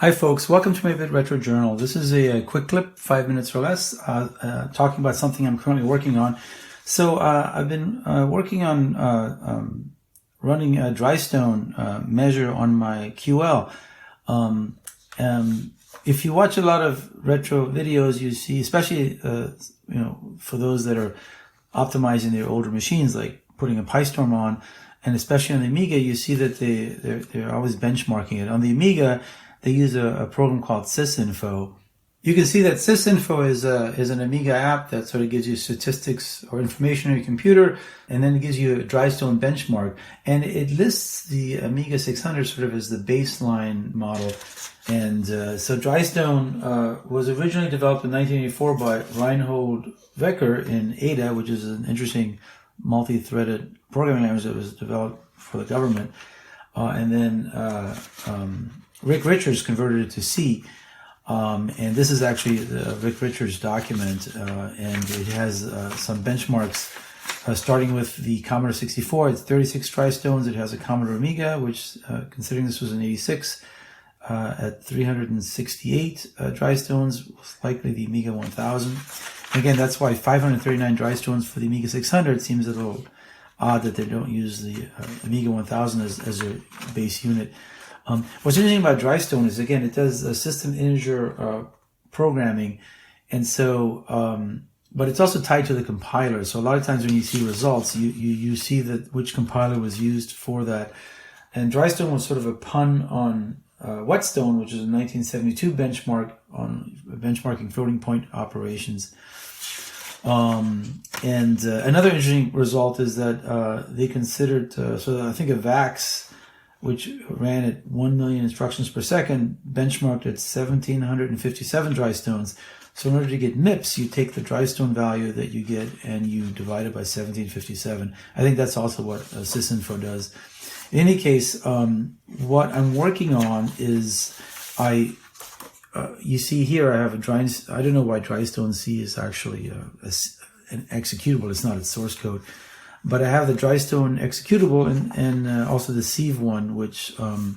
Hi folks, welcome to my Bit Retro Journal. This is a quick clip, 5 minutes or less, talking about something I'm currently working on. So I've been working on running a Dhrystone measure on my QL. If you watch a lot of retro videos, you see, especially for those that are optimizing their older machines, like putting a PyStorm on, and especially on the Amiga, you see that they're always benchmarking it. On the Amiga, they use a program called sysinfo. You can see that sysinfo is an Amiga app that sort of gives you statistics or information on your computer, and then it gives you a Dhrystone benchmark. And it lists the Amiga 600 sort of as the baseline model. And so Dhrystone was originally developed in 1984 by Reinhold Wecker in Ada, which is an interesting multi-threaded programming language that was developed for the government. And then Rick Richards converted it to C, and this is actually Rick Richards' document, and it has some benchmarks, starting with the Commodore 64. It's 36 Dhrystones. It has a Commodore Amiga, which, considering this was an 86, at 368 Dhrystones, was likely the Amiga 1000. Again, that's why 539 Dhrystones for the Amiga 600 seems a little odd that they don't use the Amiga 1000 as their base unit. What's interesting about Dhrystone is, again, it does system integer programming, and so, but it's also tied to the compiler. So a lot of times when you see results, you see that which compiler was used for that. And Dhrystone was sort of a pun on Whetstone, which is a 1972 benchmark on benchmarking floating point operations. And another interesting result is that they considered, so I think a VAX, which ran at 1 million instructions per second, benchmarked at 1,757 Dhrystones. So in order to get MIPS, you take the Dhrystone value that you get and you divide it by 1,757. I think that's also what sysinfo does. In any case, what I'm working on is, you see here I have a Dhrystone. I don't know why Dhrystone C is actually an executable. It's not its source code. But I have the Dhrystone executable and also the Sieve one, which so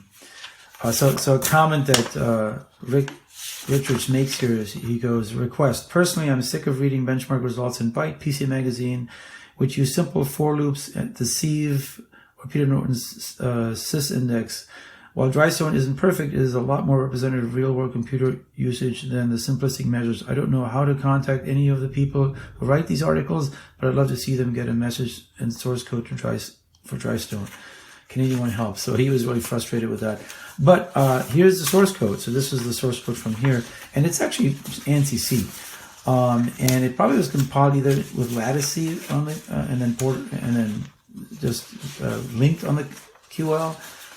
a comment that Rick Richards makes here is, he goes, request. Personally, I'm sick of reading benchmark results in Byte, PC Magazine, which use simple for loops at the Sieve or Peter Norton's sys index. While Dhrystone isn't perfect, it is a lot more representative of real-world computer usage than the simplistic measures. I don't know how to contact any of the people who write these articles, but I'd love to see them get a message and source code for Dhrystone. Can anyone help? So he was really frustrated with that. But here's the source code. So this is the source code from here, and it's actually ANSI C. And it probably was compiled either with Lattice C on the, and then just linked on the QL,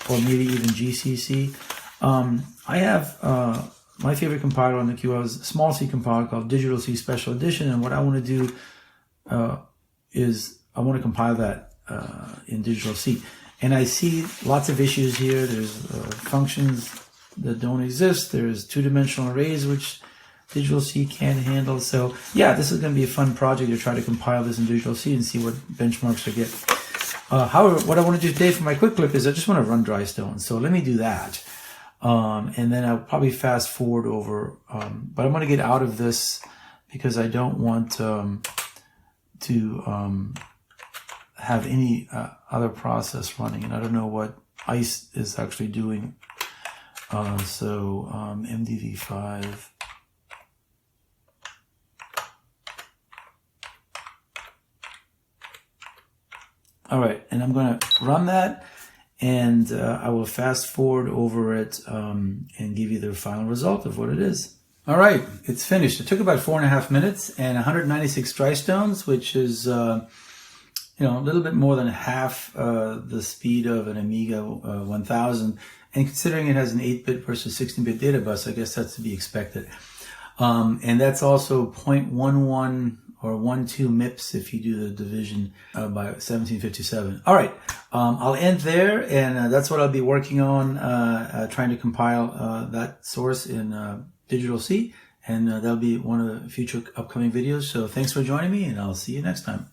or maybe even GCC. I have my favorite compiler on the QL is a small C compiler called Digital C Special Edition, and what I want to do is I want to compile that in Digital C. And I see lots of issues here. There's functions that don't exist. There's two-dimensional arrays, which Digital C can't handle. So yeah, this is going to be a fun project to try to compile this in Digital C and see what benchmarks I get. However, what I want to do today for my quick clip is I just want to run Dhrystone. So let me do that. And then I'll probably fast forward over, but I'm going to get out of this because I don't want to have any other process running. And I don't know what ICE is actually doing. MDV5. All right, and I'm going to run that, and I will fast forward over it and give you the final result of what it is. All right, it's finished. It took about 4.5 minutes and 196 Dhrystones, which is a little bit more than half the speed of an Amiga 1000. And considering it has an 8-bit versus 16-bit data bus, I guess that's to be expected. And that's also 0.11 or 12 MIPS if you do the division by 1757. All right, I'll end there, and that's what I'll be working on, trying to compile that source in Digital C, and that'll be one of the future upcoming videos. So thanks for joining me, and I'll see you next time.